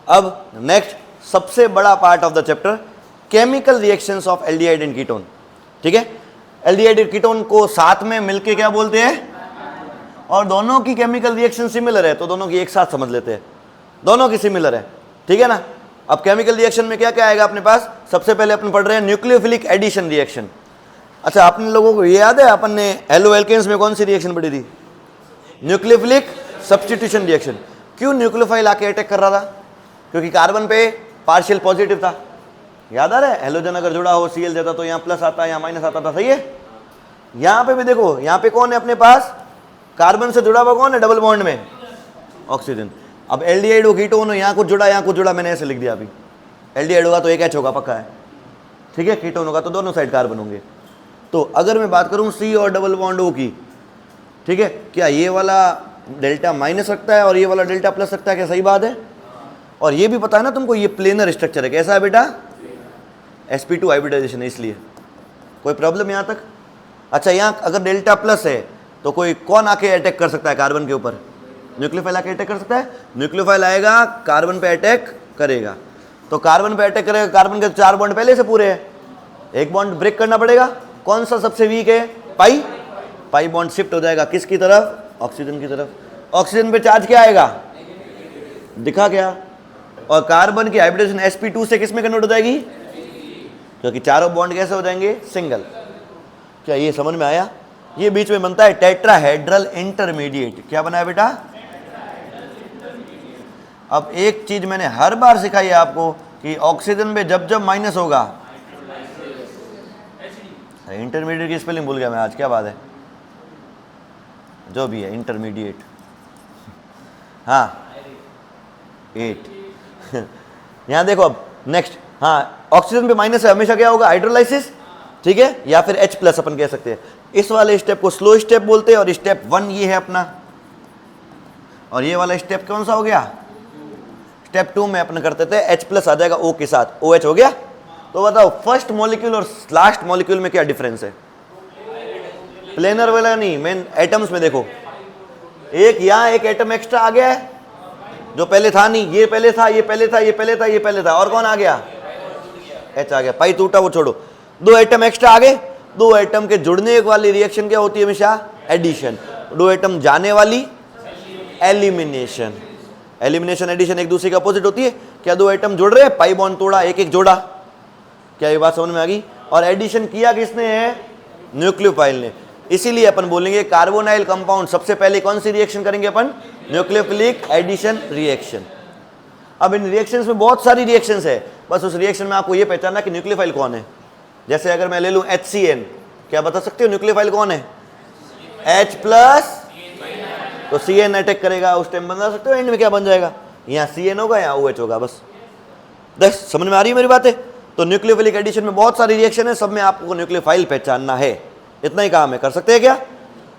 अब नेक्स्ट सबसे बड़ा part of the chapter, chemical reactions of aldehyde and ketone. ठीक है, एल्डिहाइड और कीटोन को साथ में मिलके क्या बोलते हैं, और दोनों की केमिकल रिएक्शन सिमिलर है, तो दोनों की एक साथ समझ लेते हैं, दोनों की सिमिलर है। ठीक है ना। अब केमिकल रिएक्शन में क्या क्या आएगा अपने पास, सबसे पहले अपन पढ़ रहे हैं न्यूक्लियोफिलिक एडिशन रिएक्शन। अच्छा, आपने लोगों को ये याद है अपन ने एलो एल्केन्स में कौन सी रिएक्शन पढ़ी थी, न्यूक्लियोफिलिक सब्स्टिट्यूशन रिएक्शन। क्यों न्यूक्लियोफाइल आके अटैक कर रहा था, क्योंकि कार्बन पे पार्शियल पॉजिटिव था, याद आ रहा है। हेलोजन अगर जुड़ा हो Cl देता तो यहाँ प्लस आता, यहाँ माइनस आता था, सही है। यहाँ पे भी देखो, यहाँ पे कौन है अपने पास, कार्बन से जुड़ा हुआ कौन है डबल बॉन्ड में, ऑक्सीजन। अब एल्डिहाइड हो कीटोन हो, यहाँ कुछ जुड़ा यहाँ कुछ जुड़ा, मैंने ऐसे लिख दिया अभी। एल्डिहाइड होगा तो एक एच होगा पक्का है, ठीक है। कीटोन होगा तो दोनों साइड कार्बन होंगे। तो अगर मैं बात करूँ C और डबल बॉन्ड O की, ठीक है, क्या ये वाला डेल्टा माइनस रखता है और ये वाला डेल्टा प्लस रखता है, क्या सही बात है। और ये भी पता है ना तुमको, ये प्लेनर स्ट्रक्चर है, कैसा है बेटा, sp2 हाइब्रिडाइजेशन है, इसलिए कोई प्रॉब्लम यहाँ तक। अच्छा, यहाँ अगर डेल्टा प्लस है तो कोई कौन आके अटैक कर सकता है कार्बन के ऊपर, न्यूक्लियोफाइल आके अटैक कर सकता है। न्यूक्लियोफाइल आएगा कार्बन पे अटैक करेगा, तो कार्बन पे अटैक करेगा, कार्बन के 4 बॉन्ड पहले से पूरे हैं, एक बॉन्ड ब्रेक करना पड़ेगा। कौन सा सबसे वीक है, पाई बॉन्ड शिफ्ट हो जाएगा किसकी तरफ, ऑक्सीजन की तरफ। ऑक्सीजन पे चार्ज क्या आएगा, दिखा क्या, और कार्बन की हाइब्रिडेशन sp2 से किस में कन्वर्ट हो जाएगी, क्योंकि चारों बॉन्ड कैसे हो जाएंगे, सिंगल। क्या ये समझ में आया। ये बीच में बनता है टेट्राहेड्रल इंटरमीडिएट। क्या बना है बेटा, अब एक चीज मैंने हर बार सिखाई है आपको कि ऑक्सीजन में जब जब माइनस होगा, इंटरमीडिएट की स्पेलिंग भूल गया मैं आज, क्या बात है, जो भी है इंटरमीडिएट, हाँ 8 यहां देखो। अब नेक्स्ट, हाँ ऑक्सीजन पे माइनस है, हमेशा क्या होगा, हाइड्रोलाइसिस, ठीक है, या फिर H+ अपन कह सकते हैं। इस वाले स्टेप को स्लो स्टेप बोलते हैं, और स्टेप 1 ये है अपना, और ये वाला स्टेप कौन सा हो गया, स्टेप 2 में अपन करते थे H+ आ जाएगा O के साथ, OH हो गया। तो बताओ फर्स्ट मॉलिक्यूल और लास्ट मॉलिक्यूल में क्या डिफरेंस है, प्लेनर वाला नहीं, मेन एटम्स में देखो, एक यहाँ एक एटम एक्स्ट्रा आ गया है जो पहले था नहीं, ये पहले था, ये पहले था, ये पहले था, ये पहले था, और कौन आ गया, H आ गया। पाई टूटा वो छोड़ो, 2 एटम एक्स्ट्रा आ गए। 2 एटम के जुड़ने वाली रिएक्शन क्या होती है हमेशा, एडिशन। 2 एटम जाने वाली एलिमिनेशन। एलिमिनेशन एडिशन एक दूसरे के अपोजिट होती है। क्या 2 एटम जुड़ रहे हैं, पाई बॉन्ड तोड़ा, एक एक जोड़ा, क्या ये बात समझ में आ गई। और एडिशन किया किसने है, न्यूक्लियोफाइल ने। इसीलिए अपन बोलेंगे कार्बोनाइल कंपाउंड सबसे पहले कौन सी रिएक्शन करेंगे अपन, न्यूक्लियोफिलिक एडिशन रिएक्शन। अब इन रिएक्शंस में बहुत सारी रिएक्शंस है, बस उस रिएक्शन में आपको ये पहचानना कि न्यूक्लियोफाइल कौन है। जैसे अगर मैं ले लूं HCN, क्या बता सकते हो न्यूक्लियोफाइल कौन है, H+, तो CN अटैक करेगा, उस टाइम बता सकते हो एंड में क्या बन जाएगा, यहाँ CN होगा, यहाँ OH होगा। बस समझ में आ रही है मेरी बातें। तो न्यूक्लियोफिलिक एडिशन में बहुत सारी रिएक्शन है, सब में आपको न्यूक्लियोफाइल पहचानना है, इतना ही काम है। कर सकते हैं क्या।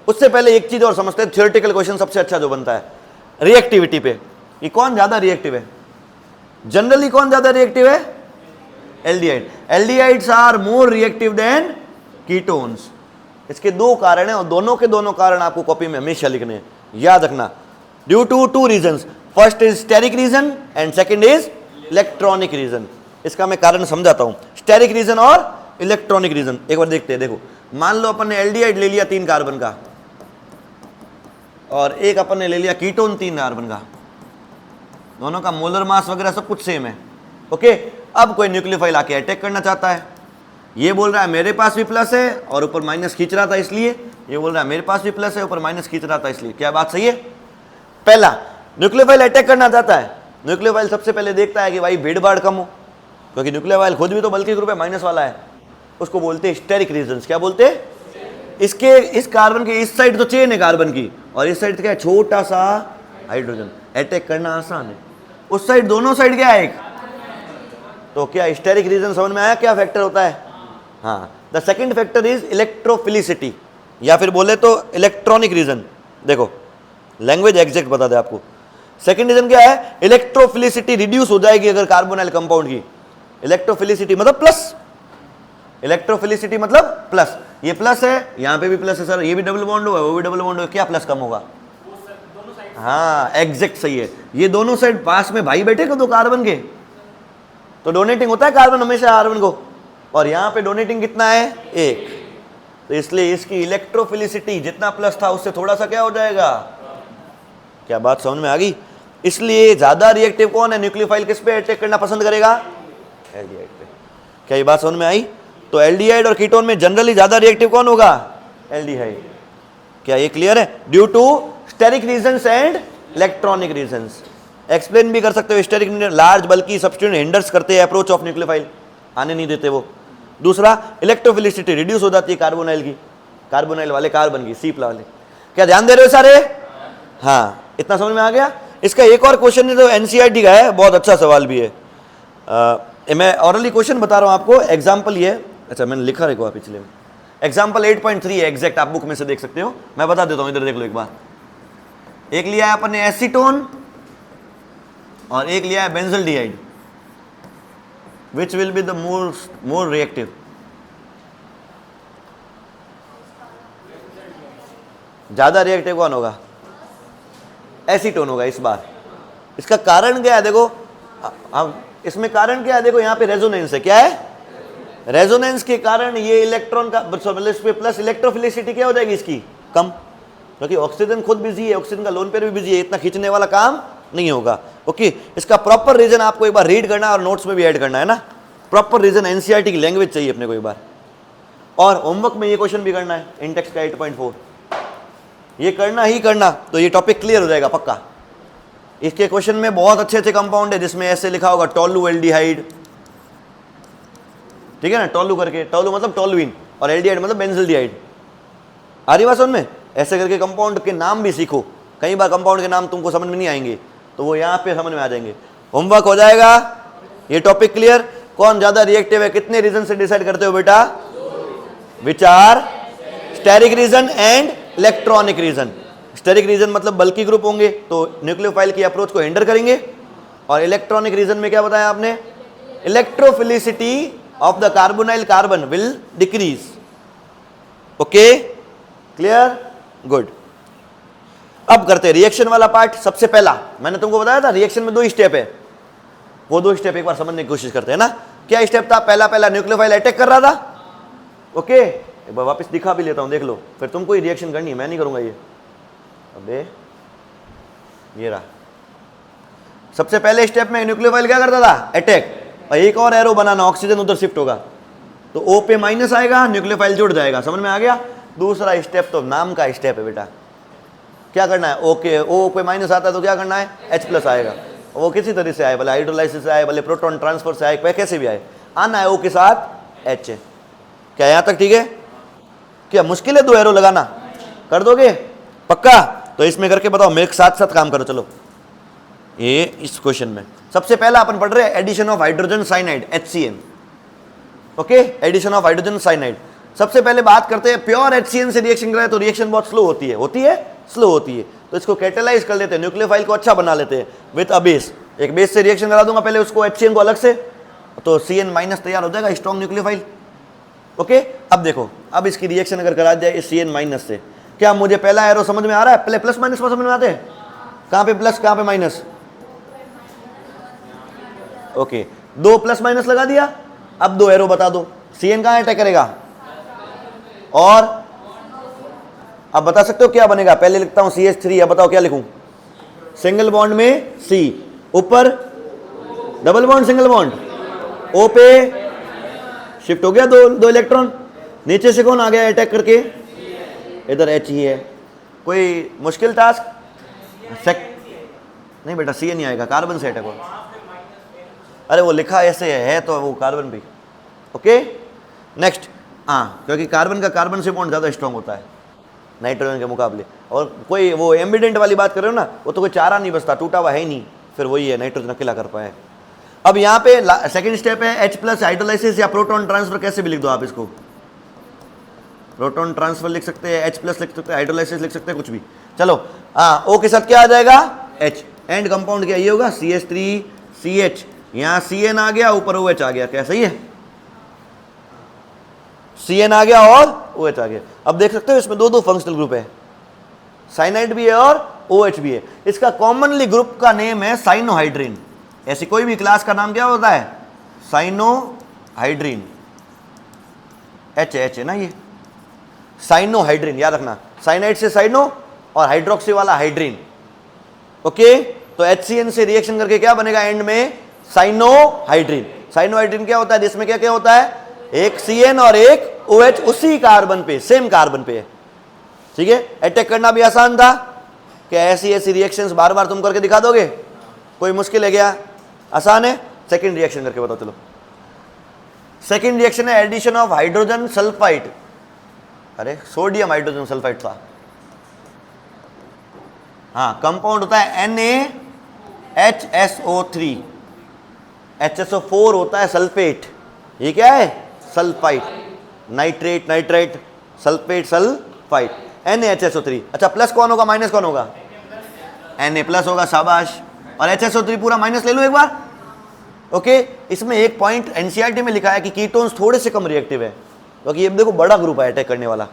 उससे पहले एक चीज और समझते हैं, थ्योरेटिकल क्वेश्चन सबसे अच्छा जो बनता है रिएक्टिविटी पे, कि कौन ज्यादा रिएक्टिव है, जनरली कौन ज्यादा रिएक्टिव है, aldehyde. Aldehydes are more reactive than ketones. इसके 2 कारण हैं, और दोनों के दोनों कारण आपको कॉपी में हमेशा लिखने हैं, याद रखना। Due to 2 reasons, first is steric reason and second is electronic reason. इसका मैं कारण समझाता हूं, स्टेरिक रीजन और इलेक्ट्रॉनिक रीजन। एक बार देखते हैं, देखो मान लो अपन ने एल्डिहाइड ले लिया 3 कार्बन का, और एक अपन ने ले लिया कीटोन 3 कार्बन का, दोनों का मोलर मास वगैरह सब कुछ सेम है, ओके। अब कोई न्यूक्लियोफाइल आके अटैक करना चाहता है, ये बोल रहा है मेरे पास भी प्लस है और ऊपर माइनस खींच रहा था इसलिए, ये बोल रहा है मेरे पास भी प्लस है ऊपर माइनस खींच रहा था इसलिए। क्या बात सही है। पहला, न्यूक्लियोफाइल अटैक करना चाहता है, न्यूक्लियोफाइल सबसे पहले देखता है कि भाई भीड़ भाड़ कम हो, क्योंकि न्यूक्लियोफाइल खुद भी तो बल्कि ग्रुप है, माइनस वाला है, उसको बोलते हैं स्टेरिक रीजंस। क्या बोलते हैं, इसके इस कार्बन के इस साइड तो चेन है कार्बन की, और इस साइड क्या है, छोटा सा हाइड्रोजन, अटैक करना आसान है। उस साइड दोनों साइड क्या है, एक, तो क्या स्टेरिक रीजन समझ में आया क्या फैक्टर होता है। हाँ, the second factor is electrophilicity, या फिर बोले तो इलेक्ट्रॉनिक रीजन। देखो लैंग्वेज एग्जैक्ट बता दे आपको। सेकंड रीजन क्या है, इलेक्ट्रोफिलिसिटी रिड्यूस हो जाएगी अगर कार्बोनाइल कंपाउंड की। इलेक्ट्रोफिलिसिटी मतलब प्लस, इलेक्ट्रोफिलिसिटी मतलब प्लस। ये प्लस है, यहाँ पे भी प्लस है सर, ये भी डबल बॉन्ड हुआ, वो भी डबल बॉन्ड हुआ, क्या प्लस कम होगा, हाँ एग्जैक्ट सही है, ये दोनों साइड पास में भाई बैठे दो कार्बन के, तो डोनेटिंग होता है कार्बन हमेशा कार्बन को, और यहां पे डोनेटिंग कितना है 1, तो इसलिए इसकी इलेक्ट्रोफिलिसिटी जितना प्लस था उससे थोड़ा सा क्या हो जाएगा, क्या बात समझ में आ गई। इसलिए ज्यादा रिएक्टिव कौन है, न्यूक्लियोफाइल किस पे अटैक करना पसंद करेगा, एल्डिहाइड पे। क्या ये बात समझ में आई। तो एल्डिहाइड और कीटोन में जनरली ज्यादा रिएक्टिव कौन होगा, एल्डिहाइड। क्या ये क्लियर है, due to steric reasons and electronic reasons. Explain भी कर सकते हो, steric large bulky substituent hinders करते हैं अप्रोच ऑफ न्यूक्लियोफाइल, आने नहीं देते वो। दूसरा इलेक्ट्रोफिलिसिटी रिड्यूस हो जाती है कार्बोनाइल की, कार्बोनाइल वाले कार्बन की, सी वाले। क्या ध्यान दे रहे हो सारे, हाँ इतना समझ में आ गया। इसका एक और क्वेश्चन है जो एनसीईआरटी का है, बहुत अच्छा सवाल भी है। मैं ऑरली क्वेश्चन बता रहा हूं आपको, एग्जाम्पल ये, अच्छा मैंने लिखा रहेगा पिछले में, एग्जाम्पल 8.3 है एग्जैक्ट, आप बुक में से देख सकते हो, मैं बता देता हूं, इधर देख लो एक बार। एक लिया है अपन ने एसीटोन और एक लिया है benzaldehyde, which will be the more reactive, ज्यादा रिएक्टिव कौन होगा, एसीटोन होगा इस बार। इसका कारण क्या है देखो, अब इसमें कारण क्या है देखो, यहाँ पे रेजोनेंस है, क्या है, रेजोनेंस के कारण ये इलेक्ट्रॉन का प्लस इलेक्ट्रोफिलिसिटी क्या हो जाएगी इसकी कम, क्योंकि ऑक्सीजन खुद बिजी है, ऑक्सीजन का लोन पेयर भी बिजी है, इतना खींचने वाला काम नहीं होगा। ओके, इसका प्रॉपर रीजन आपको एक बार रीड करना और नोट्स में भी ऐड करना है ना, प्रॉपर रीजन एनसीईआरटी की लैंग्वेज चाहिए अपने को एक बार, और होमवर्क में ये क्वेश्चन भी करना है इंटेक्स का 8.4, ये करना ही करना, तो ये टॉपिक क्लियर हो जाएगा पक्का। इसके क्वेश्चन में बहुत अच्छे अच्छे कंपाउंड है जिसमें ऐसे लिखा होगा टोलू एल्डिहाइड, ठीक है ना, टोलू करके, टोलू मतलब टोलुइन और एल्डिहाइड मतलब बेंजल्डिहाइड, आ रही बात समझ में। ऐसे करके कंपाउंड के नाम भी सीखो, कई बार कंपाउंड के नाम तुमको समझ में नहीं आएंगे तो वो यहाँ पे समझ में आ जाएंगे। होमवर्क हो जाएगा, ये टॉपिक क्लियर। कौन ज्यादा रिएक्टिव है कितने रीजन से डिसाइड करते हो बेटा, विचार steric reason and electronic reason. Steric reason मतलब बल्कि ग्रुप होंगे तो न्यूक्लियोफाइल की अप्रोच को हिंडर करेंगे, और इलेक्ट्रॉनिक रीजन में क्या बताया आपने, electrophilicity of the carbonyl carbon will decrease. Okay clear, good. अब करते हैं रिएक्शन वाला पार्ट। सबसे पहला मैंने तुमको बताया था रिएक्शन में 2 स्टेप है, वो 2 स्टेप एक बार समझने की कोशिश करते हैं ना। क्या स्टेप था, पहला न्यूक्लियोफाइल अटैक कर रहा था, ओके एक बार वापस दिखा भी लेता हूं, देख लो, फिर तुमको ही रिएक्शन करनी है, मैं नहीं करूंगा ये। अबे ये रहा, सबसे पहले स्टेप में न्यूक्लियोफाइल क्या करता था, अटैक, और एक और एरो बनाना, ऑक्सीजन उधर शिफ्ट होगा तो O पे माइनस आएगा, न्यूक्लियोफाइल जुड़ जाएगा, समझ में आ गया। दूसरा स्टेप तो नाम का स्टेप है बेटा, क्या करना है, O पे माइनस आता है तो क्या करना है, H+ आएगा, वो किसी तरह से आए, भले हाइड्रोलाइसिस से आए, भले प्रोटॉन ट्रांसफर से आए, कैसे भी आए, आना है O के साथ H। क्या यहां तक ठीक है, क्या मुश्किल है 2 एरो लगाना, कर दोगे पक्का। तो इसमें करके बताओ, मेरे साथ साथ काम करो चलो। ये इस क्वेश्चन में सबसे पहला अपन पढ़ रहे हैं addition of hydrogen cyanide HCN, okay, addition of hydrogen cyanide. सबसे पहले बात करते हैं, प्योर HCN से रिएक्शन कराए तो रिएक्शन बहुत स्लो होती है, स्लो होती है, तो इसको कैटेलाइज कर लेते हैं, न्यूक्लियोफाइल को अच्छा बना लेते हैं विद अ बेस। एक बेस से रिएक्शन करा दूंगा पहले उसको, HCN को अलग से, तो CN- तैयार हो जाएगा, स्ट्रॉन्ग न्यूक्लियोफाइल। ओके, अब देखो, अब इसकी रिएक्शन अगर करा जाए CN- से, क्या मुझे पहला एरो समझ में आ रहा है, पहले प्लस माइनस समझ में आते हैं, कहां पे प्लस कहां पे माइनस, ओके 2 प्लस माइनस लगा दिया। अब 2 एरो बता दो, CN कहां अटैक करेगा, और अब बता सकते हो क्या बनेगा, पहले लिखता हूं CH3, अब बताओ क्या लिखूं, सिंगल बॉन्ड में C, ऊपर double bond single bond, O पे शिफ्ट हो गया 2 इलेक्ट्रॉन, नीचे से कौन आ गया अटैक करके, इधर H ही है। कोई मुश्किल टास्क, नहीं बेटा CN नहीं आएगा, कार्बन से अटैक हो, अरे वो लिखा ऐसे है तो वो कार्बन भी, ओके नेक्स्ट। हाँ, क्योंकि कार्बन का कार्बन से बॉन्ड ज़्यादा स्ट्रॉन्ग होता है नाइट्रोजन के मुकाबले, और कोई वो एम्बिडेंट वाली बात कर रहे हो ना, वो तो कोई चारा नहीं बचता, टूटा हुआ है ही नहीं, फिर वही है नाइट्रोजन अकेला कर पाए। अब यहाँ पे सेकंड स्टेप है H+ हाइड्रोलाइसिस या प्रोटॉन ट्रांसफर, कैसे भी लिख दो आप इसको, प्रोटॉन ट्रांसफर लिख सकते हैं, H+ लिख सकते हैं, हाइड्रोलाइसिस लिख सकते हैं, कुछ भी चलो। हाँ, O के साथ क्या आ जाएगा, H, एंड कंपाउंड क्या ये होगा, CH3CH, यहाँ CN आ गया, ऊपर OH आ गया, क्या सही है, CN आ गया और OH आ गया। अब देख सकते हो इसमें 2 फंक्शनल ग्रुप है, साइनाइड भी है और OH भी है। इसका कॉमनली ग्रुप का नेम है साइनोहाइड्रिन। ऐसी कोई भी क्लास का नाम क्या होता है? साइनोहाइड्रिन। H है ना, ये साइनोहाइड्रिन, याद रखना, साइनाइड से साइनो और हाइड्रोक्सी वाला हाइड्रिन। ओके, तो HCN से रिएक्शन करके क्या बनेगा एंड में? साइनोहाइड्रिन। साइनोहाइड्रिन क्या होता है? जिसमें क्या क्या होता है? एक CN और एक OH उसी कार्बन पे, सेम कार्बन पे है। ठीक है, अटैक करना भी आसान था कि ऐसी ऐसी रिएक्शंस बार बार तुम करके दिखा दोगे, कोई मुश्किल है क्या? आसान है। सेकंड रिएक्शन करके बताओ। चलो, सेकंड रिएक्शन है एडिशन ऑफ हाइड्रोजन सल्फाइड। अरे सोडियम हाइड्रोजन सल्फाइड था। हाँ, कंपाउंड होता है NaHSO3, HSO4 होता है सल्फेट। ये क्या है? Sulphide. Nitrate, nitrite, sulphate, sulphide, NaHSO3। अच्छा, प्लस कौन होगा, माइनस कौन होगा? Na प्लस होगा, शाबाश। और HSO3 पूरा माइनस ले लो एक बार। ओके, इसमें एक पॉइंट एनसीईआरटी में लिखा है कि कीटोन्स थोड़े से कम रिएक्टिव है, क्योंकि ये देखो बड़ा ग्रुप है अटैक करने वाला,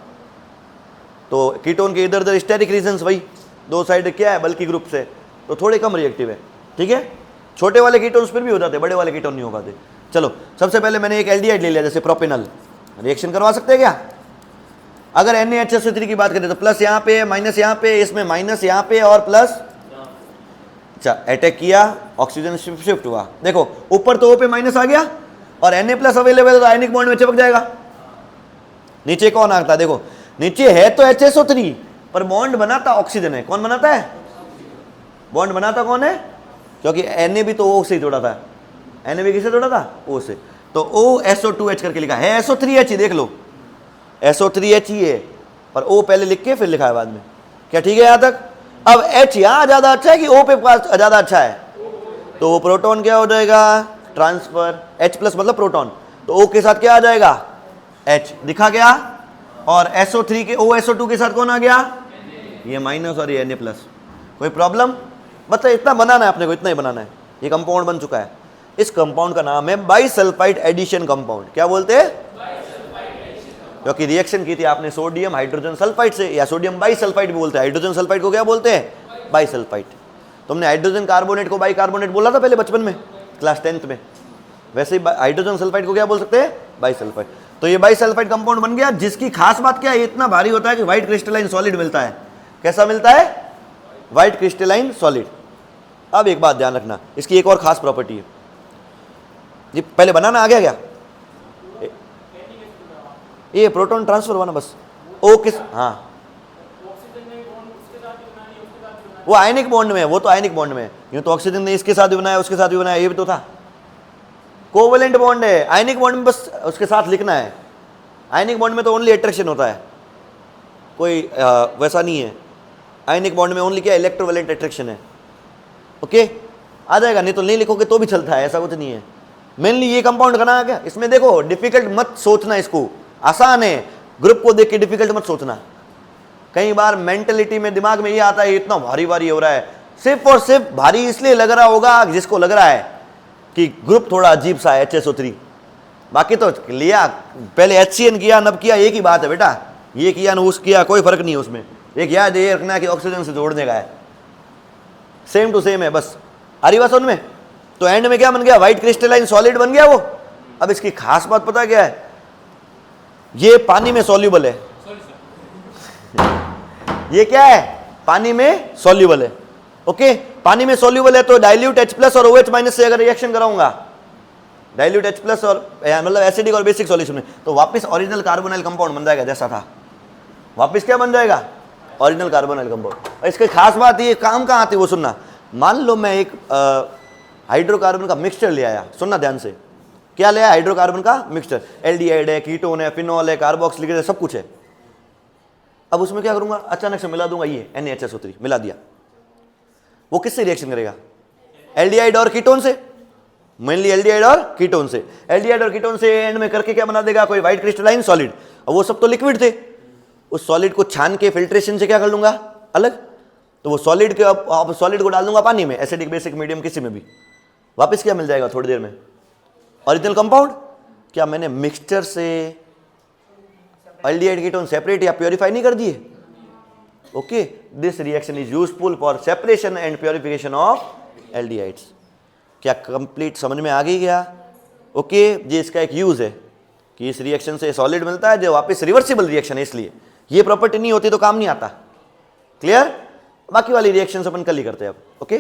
तो कीटोन के इधर उधर स्टेरिक रीजन्स, भाई दो साइड क्या है बल्कि ग्रुप से, तो थोड़े कम रिएक्टिव है। ठीक है, छोटे वाले कीटोन्स फिर भी हो जाते, बड़े वाले कीटोन नहीं हो पाते। चलो, सबसे पहले मैंने एक एल्डिहाइड ले लिया, जैसे प्रोपेनल। रिएक्शन करवा सकते हैं क्या? अगर NaHSO3 की बात करें तो प्लस यहाँ पे, माइनस यहाँ पे, इसमें माइनस यहाँ पे और प्लस। अच्छा, अटैक किया, ऑक्सीजन शिफ्ट हुआ। देखो ऊपर तो O पे माइनस आ गया और Na प्लस अवेलेबल है, तो आयनिक बॉन्ड में चिपक जाएगा। नीचे कौन आता है? देखो नीचे है तो HSO3, पर बॉन्ड बनाता ऑक्सीजन है। कौन बनाता है? बॉन्ड बनाता कौन है? क्योंकि Na भी तो O से ही जोड़ा था। Na भी किससे जोड़ा था? O से। तो OSO2H करके लिखा है, SO3H ही देख लो, SO3H ही है, पर O पहले लिख के फिर लिखा है बाद में। क्या ठीक है यहाँ तक? अब H यहाँ ज्यादा अच्छा है कि O पे पास ज्यादा अच्छा है? तो प्रोटॉन क्या हो जाएगा? ट्रांसफर। H प्लस मतलब प्रोटॉन, तो O के साथ क्या आ जाएगा? H दिखा गया। और SO3 के OSO2 के साथ कौन आ गया? ये माइनस और ये Na प्लस। कोई प्रॉब्लम? मतलब इतना बनाना है अपने को, इतना ही बनाना है। ये कंपाउंड बन चुका है। इस कंपाउंड का नाम है बाइसल्फाइड एडिशन कंपाउंड। क्या बोलते हैं? क्योंकि रिएक्शन की थी आपने सोडियम हाइड्रोजन सल्फाइड से, या सोडियम बाइसल्फाइड भी बोलते हैं। हाइड्रोजन सल्फाइड को क्या बोलते हैं? बाइसल्फाइड। तुमने हाइड्रोजन कार्बोनेट को बाइकार्बोनेट बोला था पहले बचपन में, क्लास 10th में। वैसे ही हाइड्रोजन सल्फाइड को क्या बोल सकते हैं? बाइसल्फाइड। तो ये बाइसल्फाइड कंपाउंड बन गया, जिसकी खास बात क्या है? ये इतना भारी होता है कि व्हाइट क्रिस्टलाइन सॉलिड मिलता है। कैसा मिलता है? White crystalline solid. अब एक बात ध्यान रखना, इसकी एक और खास प्रॉपर्टी है। ये पहले बनाना आ गया क्या? ये प्रोटॉन ट्रांसफर हुआ ना बस। O किस, हाँ वो आयनिक बॉन्ड में है, वो तो आयनिक बॉन्ड में है। यूं तो ऑक्सीजन ने इसके साथ भी बनाया, उसके साथ भी बनाया, ये भी तो था। कोवेलेंट बॉन्ड है। आयनिक बॉन्ड में बस उसके साथ लिखना है। आयनिक बॉन्ड में तो ओनली अट्रैक्शन होता है, कोई वैसा नहीं है। आयनिक बॉन्ड में ओनली क्या? इलेक्ट्रोवैलेंट अट्रैक्शन है। ओके, आ जाएगा, नहीं तो नहीं लिखोगे तो भी चलता है, ऐसा कुछ नहीं है। मेनली ये कंपाउंड करना है क्या? इसमें देखो डिफिकल्ट मत सोचना, इसको आसान है। ग्रुप को देख के डिफिकल्ट मत सोचना। कई बार मेंटलिटी में दिमाग में ये आता है इतना भारी भारी हो रहा है, सिर्फ और सिर्फ भारी इसलिए लग रहा होगा जिसको लग रहा है कि ग्रुप थोड़ा अजीब सा है HSO3। बाकी तो लिया, पहले HCN किया नब किया, एक ही बात है बेटा। ये किया न उस किया, कोई फर्क नहीं है उसमें। एक याद ये रखना कि ऑक्सीजन से जोड़ने का है, सेम टू सेम है बस। हरी बात में तो एंड में क्या बन गया? व्हाइट क्रिस्टलाइन सॉलिड बन गया वो। अब इसकी खास बात पता क्या है? ये पानी में सॉल्यूबल है। ये क्या है? पानी में सॉल्यूबल है। ओके, पानी में सॉल्यूबल है तो डाइल्यूट H प्लस और OH माइनस से अगर रिएक्शन कराऊंगा, डाइल्यूट H प्लस और मतलब एसिडिक और बेसिक सॉल्यूशन में, तो वापस ओरिजिनल कार्बोनाइल कंपाउंड बन जाएगा जैसा था। वापस क्या बन जाएगा? Original carbonyl compound. और इसकी खास बात ये काम कहाँ आती है वो सुनना। मान लो मैं एक हाइड्रोकार्बन का मिक्सचर ले आया, सुनना ध्यान से। क्या ले आया? हाइड्रोकार्बन का मिक्सचर। एल्डिहाइड है, कीटोन है, फिनॉल है, कार्बोक्सिलिक है, सब कुछ है। अब उसमें क्या करूंगा? अचानक से मिला दूंगा ये NaHSO3, मिला दिया। वो किससे रिएक्शन करेगा? एल्डिहाइड और कीटोन से, मेनली एल्डिहाइड और कीटोन से। एल्डिहाइड और कीटोन से एंड में करके क्या बना देगा? कोई व्हाइट क्रिस्टलाइन सॉलिड। और वो सब तो लिक्विड थे, उस सॉलिड को छान के फिल्ट्रेशन से क्या कर लूंगा? अलग। तो वो सॉलिड के अब सॉलिड को डाल दूंगा पानी में, एसिडिक बेसिक मीडियम किसी में भी। वापस क्या मिल जाएगा थोड़ी देर में? Original compound. क्या मैंने मिक्सचर से एल्डिहाइड कीटोन सेपरेट या प्योरीफाई नहीं कर दिए? Okay, this reaction is useful for separation and purification of aldehydes. क्या कंप्लीट समझ में आ गई क्या? ओके, ये इसका एक यूज है कि इस रिएक्शन से सॉलिड मिलता है जो वापस रिवर्सिबल रिएक्शन है, इसलिए ये प्रॉपर्टी नहीं होती तो काम नहीं आता। क्लियर? बाकी वाली रिएक्शन अपन कल ही करते हैं अब। ओके।